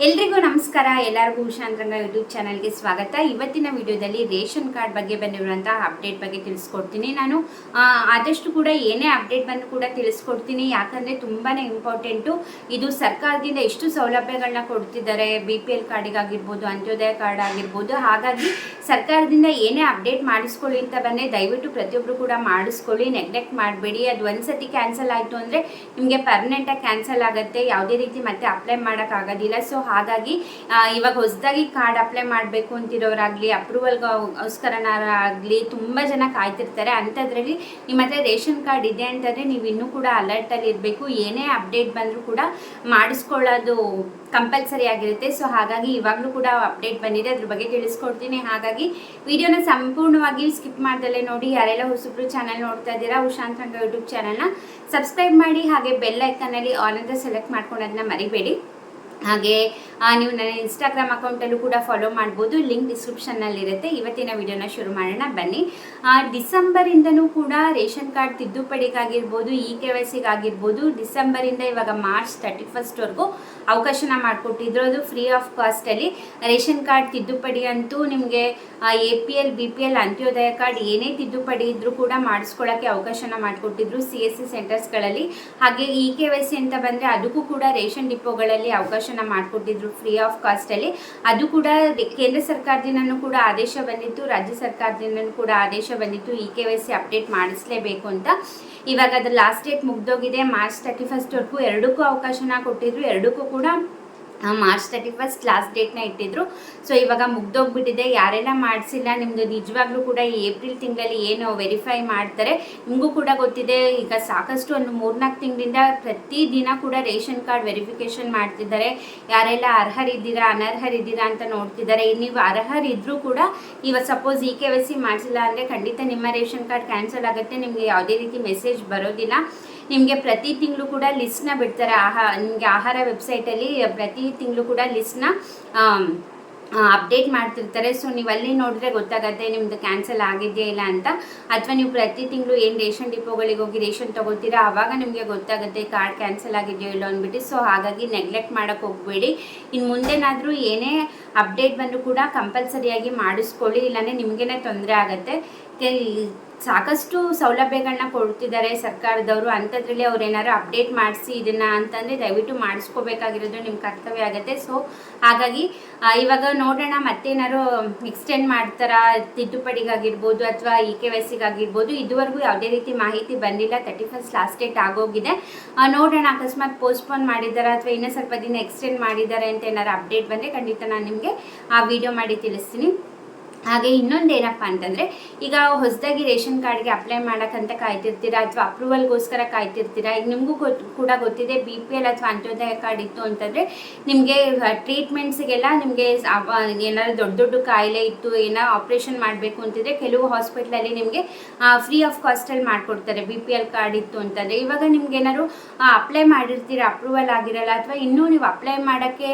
ಎಲ್ರಿಗೂ ನಮಸ್ಕಾರ. ಎಲ್ಲರಿಗೂ ಉಷಾಂತರಂಗ ಯೂಟ್ಯೂಬ್ ಚಾನಲ್ಗೆ ಸ್ವಾಗತ. ಇವತ್ತಿನ ವಿಡಿಯೋದಲ್ಲಿ ರೇಷನ್ ಕಾರ್ಡ್ ಬಗ್ಗೆ ಬಂದಿರುವಂತಹ ಅಪ್ಡೇಟ್ ಬಗ್ಗೆ ತಿಳಿಸ್ಕೊಡ್ತೀನಿ. ನಾನು ಆದಷ್ಟು ಕೂಡ ಏನೇ ಅಪ್ಡೇಟ್ ಬಂದು ಕೂಡ ತಿಳಿಸ್ಕೊಡ್ತೀನಿ, ಯಾಕಂದರೆ ತುಂಬಾ ಇಂಪಾರ್ಟೆಂಟು. ಇದು ಸರ್ಕಾರದಿಂದ ಎಷ್ಟು ಸೌಲಭ್ಯಗಳನ್ನ ಕೊಡ್ತಿದ್ದಾರೆ, BPL ಕಾರ್ಡಿಗಾಗಿರ್ಬೋದು, ಅಂತ್ಯೋದಯ ಕಾರ್ಡ್ ಆಗಿರ್ಬೋದು. ಹಾಗಾಗಿ ಸರ್ಕಾರದಿಂದ ಏನೇ ಅಪ್ಡೇಟ್ ಮಾಡಿಸ್ಕೊಳ್ಳಿ ಅಂತ ಬಂದರೆ ದಯವಿಟ್ಟು ಪ್ರತಿಯೊಬ್ಬರು ಕೂಡ ಮಾಡಿಸ್ಕೊಳ್ಳಿ, ನೆಗ್ಲೆಕ್ಟ್ ಮಾಡಬೇಡಿ. ಅದು ಒಂದು ಸತಿ ಕ್ಯಾನ್ಸಲ್ ಆಯಿತು ಅಂದರೆ ನಿಮಗೆ ಪರ್ಮನೆಂಟಾಗಿ ಕ್ಯಾನ್ಸಲ್ ಆಗುತ್ತೆ, ಯಾವುದೇ ರೀತಿ ಮತ್ತೆ ಅಪ್ಲೈ ಮಾಡೋಕ್ಕಾಗೋದಿಲ್ಲ. ಸೊ ಹಾಗಾಗಿ ಇವಾಗ ಹೊಸದಾಗಿ ಕಾರ್ಡ್ ಅಪ್ಲೈ ಮಾಡಬೇಕು ಅಂತಿರೋರಾಗಲಿ, ಅಪ್ರೂವಲ್ಗೋಸ್ಕರನಾಗಲಿ ತುಂಬ ಜನ ಕಾಯ್ತಿರ್ತಾರೆ. ಅಂಥದ್ರಲ್ಲಿ ನಿಮ್ಮ ಹತ್ರ ರೇಷನ್ ಕಾರ್ಡ್ ಇದೆ ಅಂತಂದರೆ ನೀವು ಇನ್ನೂ ಕೂಡ ಅಲರ್ಟಲ್ಲಿ ಇರಬೇಕು. ಏನೇ ಅಪ್ಡೇಟ್ ಬಂದರೂ ಕೂಡ ಮಾಡಿಸ್ಕೊಳ್ಳೋದು ಕಂಪಲ್ಸರಿ ಆಗಿರುತ್ತೆ. ಸೊ ಹಾಗಾಗಿ ಇವಾಗಲೂ ಕೂಡ ಅಪ್ಡೇಟ್ ಬಂದಿದೆ, ಅದ್ರ ಬಗ್ಗೆ ತಿಳಿಸ್ಕೊಡ್ತೀನಿ. ಹಾಗಾಗಿ ವಿಡಿಯೋನ ಸಂಪೂರ್ಣವಾಗಿ ಸ್ಕಿಪ್ ಮಾಡ್ದಲ್ಲೇ ನೋಡಿ. ಯಾರೆಲ್ಲ ಹೊಸಬ್ರು ಚಾನಲ್ ನೋಡ್ತಾ ಇದ್ದೀರಾ, ಉಷಾಂತರಂಗ ಯೂಟ್ಯೂಬ್ ಚಾನಲ್ನ ಸಬ್ಸ್ಕ್ರೈಬ್ ಮಾಡಿ, ಹಾಗೆ ಬೆಲ್ ಐಕನಲ್ಲಿ ಆಲ್ ಅಂತ ಸೆಲೆಕ್ಟ್ ಮಾಡ್ಕೊಂಡು ಮರಿಬೇಡಿ. ಹಾಗೆ ನೀವು ನನ್ನ ಇನ್ಸ್ಟಾಗ್ರಾಮ್ ಅಕೌಂಟಲ್ಲೂ ಕೂಡ ಫಾಲೋ ಮಾಡ್ಬೋದು, ಲಿಂಕ್ ಡಿಸ್ಕ್ರಿಪ್ಷನ್ನಲ್ಲಿರುತ್ತೆ. ಇವತ್ತಿನ ವಿಡಿಯೋನ ಶುರು ಮಾಡೋಣ ಬನ್ನಿ. ಡಿಸೆಂಬರಿಂದನೂ ಕೂಡ ರೇಷನ್ ಕಾರ್ಡ್ ತಿದ್ದುಪಡಿಗಾಗಿರ್ಬೋದು, KYCಗಾಗಿರ್ಬೋದು, ಡಿಸೆಂಬರಿಂದ ಇವಾಗ ಮಾರ್ಚ್ 31 ಅವಕಾಶನ ಮಾಡಿಕೊಟ್ಟಿದ್ರು. ಅದು ಫ್ರೀ ಆಫ್ ಕಾಸ್ಟಲ್ಲಿ ರೇಷನ್ ಕಾರ್ಡ್ ತಿದ್ದುಪಡಿ ಅಂತೂ ನಿಮಗೆ APL BPL ಅಂತ್ಯೋದಯ ಕಾರ್ಡ್ ಏನೇ ತಿದ್ದುಪಡಿ ಇದ್ರೂ ಕೂಡ ಮಾಡಿಸ್ಕೊಳ್ಳೋಕ್ಕೆ ಅವಕಾಶನ ಮಾಡಿಕೊಟ್ಟಿದ್ರು CSC ಸೆಂಟರ್ಸ್ಗಳಲ್ಲಿ. ಹಾಗೆ KYC ಅಂತ ಬಂದರೆ ಅದಕ್ಕೂ ಕೂಡ ರೇಷನ್ ಡಿಪೋಗಳಲ್ಲಿ ಅವಕಾಶನ ಮಾಡಿಕೊಟ್ಟಿದ್ರು ಫ್ರೀ ಆಫ್ ಕಾಸ್ಟಲ್ಲಿ. ಅದು ಕೂಡ ಕೇಂದ್ರ ಸರ್ಕಾರದಿಂದನೂ ಕೂಡ ಆದೇಶ ಬಂದಿತ್ತು, ರಾಜ್ಯ ಸರ್ಕಾರದಿಂದನೂ ಕೂಡ ಆದೇಶ ಬಂದಿತ್ತು KYC ಅಪ್ಡೇಟ್ ಮಾಡಿಸಲೇಬೇಕು ಅಂತ. ಇವಾಗ ಅದು ಲಾಸ್ಟ್ ಡೇಟ್ ಮುಗ್ದೋಗಿದೆ, ಮಾರ್ಚ್ 31 ಎರಡಕ್ಕೂ ಅವಕಾಶನ ಕೊಟ್ಟಿದ್ರು. ಎರಡಕ್ಕೂ ಕೂಡ ಮಾರ್ಚ್ 31 ಲಾಸ್ಟ್ ಡೇಟ್ನ ಇಟ್ಟಿದ್ರು. ಸೊ ಇವಾಗ ಮುಗ್ದೋಗ್ಬಿಟ್ಟಿದೆ. ಯಾರೆಲ್ಲ ಮಾಡಿಸಿಲ್ಲ, ನಿಮ್ಮದು ನಿಜವಾಗ್ಲೂ ಕೂಡ ಈ ಏಪ್ರಿಲ್ ತಿಂಗಳಲ್ಲಿ ಏನು ವೆರಿಫೈ ಮಾಡ್ತಾರೆ, ನಿಮಗೂ ಕೂಡ ಗೊತ್ತಿದೆ. ಈಗ ಸಾಕಷ್ಟು ಒಂದು 3-4 ತಿಂಗಳಿಂದ ಪ್ರತಿದಿನ ಕೂಡ ರೇಷನ್ ಕಾರ್ಡ್ ವೆರಿಫಿಕೇಷನ್ ಮಾಡ್ತಿದ್ದಾರೆ. ಯಾರೆಲ್ಲ ಅರ್ಹರಿದ್ದೀರಾ ಅನರ್ಹರಿದ್ದೀರಾ ಅಂತ ನೋಡ್ತಿದ್ದಾರೆ. ನೀವು ಅರ್ಹರಿದ್ದರೂ ಕೂಡ ಇವಾಗ ಸಪೋಸ್ KYC ಮಾಡಿಸಿಲ್ಲ ಅಂದರೆ ಖಂಡಿತ ನಿಮ್ಮ ರೇಷನ್ ಕಾರ್ಡ್ ಕ್ಯಾನ್ಸಲ್ ಆಗುತ್ತೆ. ನಿಮಗೆ ಯಾವುದೇ ರೀತಿ ಮೆಸೇಜ್ ಬರೋದಿಲ್ಲ. ನಿಮಗೆ ಪ್ರತಿ ತಿಂಗಳು ಕೂಡ ಲಿಸ್ಟ್ನ ಬಿಡ್ತಾರೆ. ನಿಮಗೆ ಆಹಾರ ವೆಬ್ಸೈಟಲ್ಲಿ ಪ್ರತಿ ತಿಂಗಳು ಕೂಡ ಲಿಸ್ಟ್ನ ಅಪ್ಡೇಟ್ ಮಾಡ್ತಿರ್ತಾರೆ. ಸೊ ನೀವು ಅಲ್ಲಿ ನೋಡಿದ್ರೆ ಗೊತ್ತಾಗುತ್ತೆ ನಿಮ್ಮದು ಕ್ಯಾನ್ಸಲ್ ಆಗಿದೆಯಾ ಇಲ್ಲ ಅಂತ. ಅಥವಾ ನೀವು ಪ್ರತಿ ತಿಂಗಳು ಏನು ರೇಷನ್ ಡಿಪೋಗಳಿಗೆ ಹೋಗಿ ರೇಷನ್ ತೊಗೊಳ್ತೀರಾ, ಆವಾಗ ನಿಮಗೆ ಗೊತ್ತಾಗುತ್ತೆ ಕಾರ್ಡ್ ಕ್ಯಾನ್ಸಲ್ ಆಗಿದೆಯೋ ಇಲ್ಲ ಅಂದ್ಬಿಟ್ಟು. ಸೊ ಹಾಗಾಗಿ ನೆಗ್ಲೆಕ್ಟ್ ಮಾಡೋಕ್ಕೆ ಹೋಗಬೇಡಿ. ಇನ್ನು ಮುಂದೆನಾದರೂ ಏನೇ ಅಪ್ಡೇಟ್ ಬಂದರೂ ಕೂಡ ಕಂಪಲ್ಸರಿಯಾಗಿ ಮಾಡಿಸ್ಕೊಳ್ಳಿ, ಇಲ್ಲಾಂದರೆ ನಿಮಗೇ ತೊಂದರೆ ಆಗುತ್ತೆ. ಸಾಕಷ್ಟು ಸೌಲಭ್ಯಗಳನ್ನ ಕೊಡ್ತಿದ್ದಾರೆ ಸರ್ಕಾರದವರು. ಅಂಥದ್ರಲ್ಲಿ ಅವ್ರು ಏನಾದ್ರು ಅಪ್ಡೇಟ್ ಮಾಡಿಸಿ ಇದನ್ನು ಅಂತಂದರೆ ದಯವಿಟ್ಟು ಮಾಡಿಸ್ಕೋಬೇಕಾಗಿರೋದು ನಿಮ್ಮ ಕರ್ತವ್ಯ ಆಗುತ್ತೆ. ಸೊ ಹಾಗಾಗಿ ಇವಾಗ ನೋಡೋಣ ಮತ್ತೇನಾದ್ರು ಎಕ್ಸ್ಟೆಂಡ್ ಮಾಡ್ತಾರಾ ತಿದ್ದುಪಡಿಗಾಗಿರ್ಬೋದು ಅಥವಾ KYCಗಾಗಿರ್ಬೋದು. ಇದುವರೆಗೂ ಯಾವುದೇ ರೀತಿ ಮಾಹಿತಿ ಬಂದಿಲ್ಲ. 31 ಲಾಸ್ಟ್ ಡೇಟ್ ಆಗೋಗಿದೆ. ನೋಡೋಣ, ಅಕಸ್ಮಾತ್ ಪೋಸ್ಟ್ಪೋನ್ ಮಾಡಿದ್ದಾರೆ ಅಥವಾ ಇನ್ನೂ ಸ್ವಲ್ಪ ದಿನ ಎಕ್ಸ್ಟೆಂಡ್ ಮಾಡಿದ್ದಾರೆ ಅಂತ ಏನಾದ್ರು ಅಪ್ಡೇಟ್ ಬಂದರೆ ಖಂಡಿತ ನಾನು ನಿಮಗೆ ವಿಡಿಯೋ ಮಾಡಿ ತಿಳಿಸ್ತೀನಿ. ಹಾಗೆ ಇನ್ನೊಂದು ಏನಪ್ಪ ಅಂತಂದರೆ, ಈಗ ಹೊಸದಾಗಿ ರೇಷನ್ ಕಾರ್ಡ್ಗೆ ಅಪ್ಲೈ ಮಾಡೋಕ್ಕಂತ ಕಾಯ್ತಿರ್ತೀರಾ ಅಥವಾ ಅಪ್ರೂವಲ್ಗೋಸ್ಕರ ಕಾಯ್ತಿರ್ತೀರಾ. ಈಗ ನಿಮಗೂ ಕೂಡ ಗೊತ್ತಿದೆ, BPL ಅಥವಾ ಅಂತ್ಯೋದಯ ಕಾರ್ಡ್ ಇತ್ತು ಅಂತಂದರೆ ನಿಮಗೆ ಟ್ರೀಟ್ಮೆಂಟ್ಸಿಗೆಲ್ಲ ನಿಮಗೆ ಏನಾದ್ರು ದೊಡ್ಡ ಕಾಯಿಲೆ ಇತ್ತು, ಏನೋ ಆಪ್ರೇಷನ್ ಮಾಡಬೇಕು ಅಂತಿದ್ರೆ ಕೆಲವು ಹಾಸ್ಪಿಟ್ಲಲ್ಲಿ ನಿಮಗೆ ಫ್ರೀ ಆಫ್ ಕಾಸ್ಟಲ್ಲಿ ಮಾಡಿಕೊಡ್ತಾರೆ. BPL ಕಾರ್ಡ್ ಇತ್ತು ಅಂತಂದರೆ ಇವಾಗ ನಿಮ್ಗೆ ಏನಾದ್ರು ಅಪ್ಲೈ ಮಾಡಿರ್ತೀರ, ಅಪ್ರೂವಲ್ ಆಗಿರಲ್ಲ ಅಥವಾ ಇನ್ನೂ ನೀವು ಅಪ್ಲೈ ಮಾಡೋಕ್ಕೆ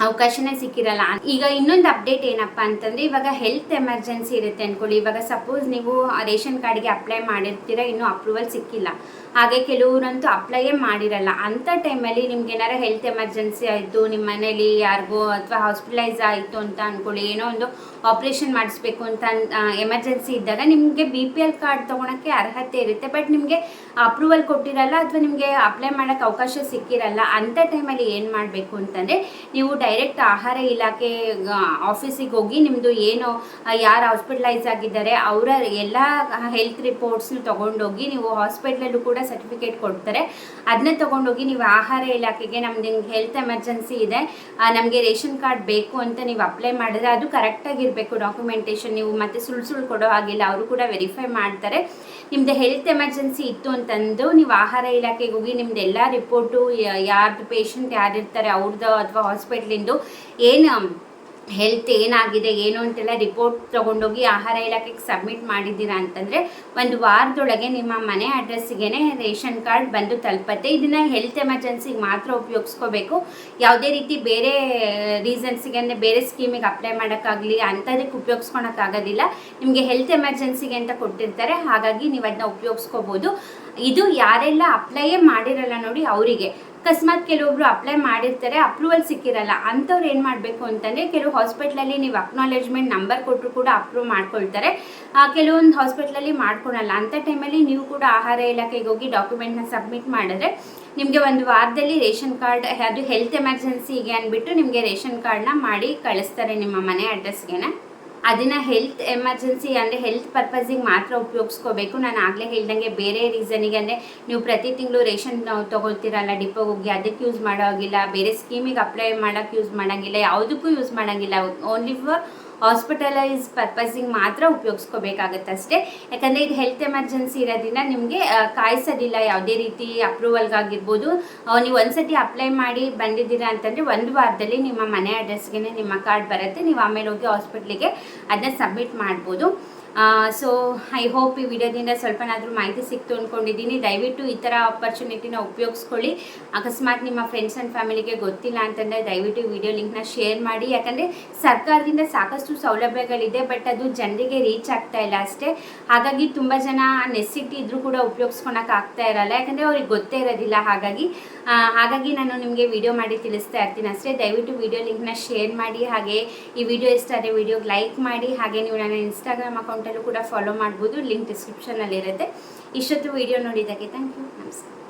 ಅವಕಾಶನೇ ಸಿಕ್ಕಿರಲ್ಲ. ಈಗ ಇನ್ನೊಂದು ಅಪ್ಡೇಟ್ ಏನಪ್ಪ ಅಂತಂದರೆ, ಇವಾಗ ಹೆಲ್ತ್ ಎಮರ್ಜೆನ್ಸಿ ಇರುತ್ತೆ ಅಂದ್ಕೊಳ್ಳಿ. ಇವಾಗ ಸಪೋಸ್ ನೀವು ರೇಷನ್ ಕಾರ್ಡ್ಗೆ ಅಪ್ಲೈ ಮಾಡಿರ್ತೀರ, ಇನ್ನೂ ಅಪ್ರೂವಲ್ ಸಿಕ್ಕಿಲ್ಲ. ಹಾಗೆ ಕೆಲವರಂತೂ ಅಪ್ಲೈಯೇ ಮಾಡಿರಲ್ಲ. ಅಂಥ ಟೈಮಲ್ಲಿ ನಿಮ್ಗೆ ಏನಾರು ಹೆಲ್ತ್ ಎಮರ್ಜೆನ್ಸಿ ಆಯಿತು, ನಿಮ್ಮ ಮನೇಲಿ ಯಾರಿಗೋ ಅಥವಾ ಹಾಸ್ಪಿಟಲೈಸ್ ಆಯಿತು ಅಂತ ಅಂದ್ಕೊಳ್ಳಿ, ಏನೋ ಒಂದು ಆಪ್ರೇಷನ್ ಮಾಡಿಸ್ಬೇಕು ಅಂತ ಎಮರ್ಜೆನ್ಸಿ ಇದ್ದಾಗ ನಿಮಗೆ BPL ಕಾರ್ಡ್ ತೊಗೊಳಕ್ಕೆ ಅರ್ಹತೆ ಇರುತ್ತೆ. ಬಟ್ ನಿಮಗೆ ಅಪ್ರೂವಲ್ ಕೊಟ್ಟಿರಲ್ಲ ಅಥವಾ ನಿಮಗೆ ಅಪ್ಲೈ ಮಾಡೋಕ್ಕೆ ಅವಕಾಶ ಸಿಕ್ಕಿರಲ್ಲ. ಅಂಥ ಟೈಮಲ್ಲಿ ಏನು ಮಾಡಬೇಕು ಅಂತಂದರೆ, ನೀವು ಡೈರೆಕ್ಟ್ ಆಹಾರ ಇಲಾಖೆ ಆಫೀಸಿಗೆ ಹೋಗಿ ನಿಮ್ಮದು ಏನು ಯಾರು ಹಾಸ್ಪಿಟಲೈಸ್ ಆಗಿದ್ದಾರೆ ಅವರ ಎಲ್ಲ ಹೆಲ್ತ್ ರಿಪೋರ್ಟ್ಸ್ನ ತೊಗೊಂಡೋಗಿ, ನೀವು ಹಾಸ್ಪಿಟ್ಲಲ್ಲೂ ಕೂಡ ಸರ್ಟಿಫಿಕೇಟ್ ಕೊಡ್ತಾರೆ, ಅದನ್ನ ತೊಗೊಂಡೋಗಿ ನೀವು ಆಹಾರ ಇಲಾಖೆಗೆ ನಮ್ದು ಹೆಲ್ತ್ ಎಮರ್ಜೆನ್ಸಿ ಇದೆ, ನಮಗೆ ರೇಷನ್ ಕಾರ್ಡ್ ಬೇಕು ಅಂತ ನೀವು ಅಪ್ಲೈ ಮಾಡಿದ್ರೆ ಅದು ಕರೆಕ್ಟಾಗಿರಬೇಕು ಡಾಕ್ಯುಮೆಂಟೇಷನ್. ನೀವು ಮತ್ತೆ ಸುಳ್ಳು ಕೊಡೋ ಹಾಗಿಲ್ಲ, ಅವರು ಕೂಡ ವೆರಿಫೈ ಮಾಡ್ತಾರೆ. ನಿಮ್ಮದು ಹೆಲ್ತ್ ಎಮರ್ಜೆನ್ಸಿ ಇತ್ತು ಅಂತಂದು ನೀವು ಆಹಾರ ಇಲಾಖೆಗೆ ಹೋಗಿ ನಿಮ್ದು ಎಲ್ಲ ರಿಪೋರ್ಟು, ಯಾರ್ದು ಪೇಷಂಟ್ ಯಾರಿರ್ತಾರೆ ಅವ್ರದ್ದು ಅಥವಾ ಹಾಸ್ಪಿಟ್ಲಿಂದು ಏನು ಹೆಲ್ತ್ ಏನಾಗಿದೆ ಏನು ಅಂತೆಲ್ಲ ರಿಪೋರ್ಟ್ ತೊಗೊಂಡೋಗಿ ಆಹಾರ ಇಲಾಖೆಗೆ ಸಬ್ಮಿಟ್ ಮಾಡಿದ್ದೀರಾ ಅಂತಂದರೆ 1 ವಾರದೊಳಗೆ ನಿಮ್ಮ ಮನೆ ಅಡ್ರೆಸ್ಸಿಗೆ ರೇಷನ್ ಕಾರ್ಡ್ ಬಂದು ತಲುಪತ್ತೆ. ಇದನ್ನು ಹೆಲ್ತ್ ಎಮರ್ಜೆನ್ಸಿಗೆ ಮಾತ್ರ ಉಪಯೋಗಿಸ್ಕೋಬೇಕು. ಯಾವುದೇ ರೀತಿ ಬೇರೆ ರೀಸನ್ಸಿಗೆ ಅಂದರೆ ಬೇರೆ ಸ್ಕೀಮಿಗೆ ಅಪ್ಲೈ ಮಾಡೋಕ್ಕಾಗಲಿ ಅಂಥದಕ್ಕೆ ಉಪಯೋಗಿಸ್ಕೊಳಕ್ಕಾಗೋದಿಲ್ಲ. ನಿಮಗೆ ಹೆಲ್ತ್ ಎಮರ್ಜೆನ್ಸಿಗೆ ಅಂತ ಕೊಟ್ಟಿರ್ತಾರೆ, ಹಾಗಾಗಿ ನೀವು ಅದನ್ನ ಉಪಯೋಗಿಸ್ಕೋಬೋದು. ಇದು ಯಾರೆಲ್ಲ ಅಪ್ಲೈಯೇ ಮಾಡಿರಲ್ಲ ನೋಡಿ ಅವರಿಗೆ. ಅಕಸ್ಮಾತ್ ಕೆಲವೊಬ್ರು ಅಪ್ಲೈ ಮಾಡಿರ್ತಾರೆ, ಅಪ್ರೂವಲ್ ಸಿಕ್ಕಿರಲ್ಲ. ಅಂಥವ್ರು ಏನು ಮಾಡಬೇಕು ಅಂತಂದರೆ, ಕೆಲವು ಹಾಸ್ಪಿಟ್ಲಲ್ಲಿ ನೀವು ಅಕ್ನಾಲೇಜ್ಮೆಂಟ್ ನಂಬರ್ ಕೊಟ್ಟರು ಕೂಡ ಅಪ್ರೂವ್ ಮಾಡ್ಕೊಳ್ತಾರೆ, ಕೆಲವೊಂದು ಹಾಸ್ಪಿಟ್ಲಲ್ಲಿ ಮಾಡ್ಕೊಳಲ್ಲ. ಅಂಥ ಟೈಮಲ್ಲಿ ನೀವು ಕೂಡ ಆಹಾರ ಇಲಾಖೆಗೆ ಹೋಗಿ ಡಾಕ್ಯುಮೆಂಟ್ನ ಸಬ್ಮಿಟ್ ಮಾಡಿದ್ರೆ ನಿಮಗೆ ಒಂದು ವಾರದಲ್ಲಿ ರೇಷನ್ ಕಾರ್ಡ್, ಅದು ಹೆಲ್ತ್ ಎಮರ್ಜೆನ್ಸಿಗೆ ಅಂದ್ಬಿಟ್ಟು ನಿಮಗೆ ರೇಷನ್ ಕಾರ್ಡ್ನ ಮಾಡಿ ಕಳಿಸ್ತಾರೆ ನಿಮ್ಮ ಮನೆ ಅಡ್ರೆಸ್ಗೆ. ಅದನ್ನು ಹೆಲ್ತ್ ಎಮರ್ಜೆನ್ಸಿ ಅಂದರೆ ಹೆಲ್ತ್ ಪರ್ಪಸಿಗೆ ಮಾತ್ರ ಉಪಯೋಗಿಸ್ಕೋಬೇಕು. ನಾನು ಆಗಲೇ ಹೇಳ್ದಂಗೆ ಬೇರೆ ರೀಸನಿಗೆ ಅಂದರೆ ನೀವು ಪ್ರತಿ ತಿಂಗಳು ರೇಷನ್ ತೊಗೊಳ್ತೀರಲ್ಲ ಡಿಪೋಗೆ ಹೋಗಿ, ಅದಕ್ಕೆ ಯೂಸ್ ಮಾಡೋಂಗಿಲ್ಲ, ಬೇರೆ ಸ್ಕೀಮಿಗೆ ಅಪ್ಲೈ ಮಾಡೋಕ್ಕೆ ಯೂಸ್ ಮಾಡೋಂಗಿಲ್ಲ, ಯಾವುದಕ್ಕೂ ಯೂಸ್ ಮಾಡೋಂಗಿಲ್ಲ. ಓನ್ಲಿ ಫಾರ್ ಹಾಸ್ಪಿಟಲೈಸ್ ಪರ್ಪಸಿಗೆ ಮಾತ್ರ ಉಪಯೋಗಿಸ್ಕೋಬೇಕಾಗತ್ತೆ ಅಷ್ಟೇ. ಯಾಕಂದರೆ ಇದು ಹೆಲ್ತ್ ಎಮರ್ಜೆನ್ಸಿ ಇರೋದ್ರಿಂದ ನಿಮಗೆ ಕಾಯಿಸೋದಿಲ್ಲ ಯಾವುದೇ ರೀತಿ ಅಪ್ರೂವಲ್ಗಾಗಿರ್ಬೋದು. ನೀವು ಒಂದ್ಸತಿ ಅಪ್ಲೈ ಮಾಡಿ ಬಂದಿದ್ದೀರಾ ಅಂತಂದರೆ 1 ವಾರದಲ್ಲಿ ನಿಮ್ಮ ಮನೆ ಅಡ್ರೆಸ್ಗೆ ನಿಮ್ಮ ಕಾರ್ಡ್ ಬರುತ್ತೆ. ನೀವು ಆಮೇಲೆ ಹೋಗಿ ಹಾಸ್ಪಿಟ್ಲಿಗೆ ಅದನ್ನ ಸಬ್ಮಿಟ್ ಮಾಡ್ಬೋದು. ಸೊ ಐ ಹೋಪ್ ಈ ವಿಡಿಯೋದಿಂದ ಸ್ವಲ್ಪನಾದರೂ ಮಾಹಿತಿ ಸಿಕ್ತು ಅಂದ್ಕೊಂಡಿದ್ದೀನಿ. ದಯವಿಟ್ಟು ಈ ಥರ ಆಪರ್ಚುನಿಟಿನ ಉಪಯೋಗಿಸ್ಕೊಳ್ಳಿ. ಅಕಸ್ಮಾತ್ ನಿಮ್ಮ ಫ್ರೆಂಡ್ಸ್ ಆ್ಯಂಡ್ ಫ್ಯಾಮಿಲಿಗೆ ಗೊತ್ತಿಲ್ಲ ಅಂತಂದರೆ ದಯವಿಟ್ಟು ಈ ವಿಡಿಯೋ ಲಿಂಕ್ನ ಶೇರ್ ಮಾಡಿ. ಯಾಕಂದರೆ ಸರ್ಕಾರದಿಂದ ಸಾಕಷ್ಟು ಸೌಲಭ್ಯಗಳಿದೆ, ಬಟ್ ಅದು ಜನರಿಗೆ ರೀಚ್ ಆಗ್ತಾ ಇಲ್ಲ ಅಷ್ಟೇ. ಹಾಗಾಗಿ ತುಂಬ ಜನ ನೆಸಿಟಿ ಇದ್ರೂ ಕೂಡ ಉಪಯೋಗಿಸ್ಕೊಳಕ್ಕೆ ಆಗ್ತಾ ಇರಲ್ಲ, ಯಾಕಂದರೆ ಅವ್ರಿಗೆ ಗೊತ್ತೇ ಇರೋದಿಲ್ಲ. ಹಾಗಾಗಿ ನಾನು ನಿಮಗೆ ವಿಡಿಯೋ ಮಾಡಿ ತಿಳಿಸ್ತಾ ಇರ್ತೀನಿ ಅಷ್ಟೇ. ದಯವಿಟ್ಟು ವಿಡಿಯೋ ಲಿಂಕ್ನ ಶೇರ್ ಮಾಡಿ. ಹಾಗೆ ಈ ವಿಡಿಯೋ ಇಷ್ಟ ಆದರೆ ವಿಡಿಯೋಗೆ ಲೈಕ್ ಮಾಡಿ. ಹಾಗೆ ನೀವು ನನ್ನ ಇನ್ಸ್ಟಾಗ್ರಾಮ್ ಅಕೌಂಟಲ್ಲೂ ಕೂಡ ಫಾಲೋ ಮಾಡ್ಬೋದು, ಲಿಂಕ್ ಡಿಸ್ಕ್ರಿಪ್ಷನಲ್ಲಿರುತ್ತೆ. ಇಷ್ಟೊತ್ತು ವಿಡಿಯೋ ನೋಡಿದ್ದಕ್ಕೆ ಥ್ಯಾಂಕ್ ಯು. ನಮಸ್ಕಾರ.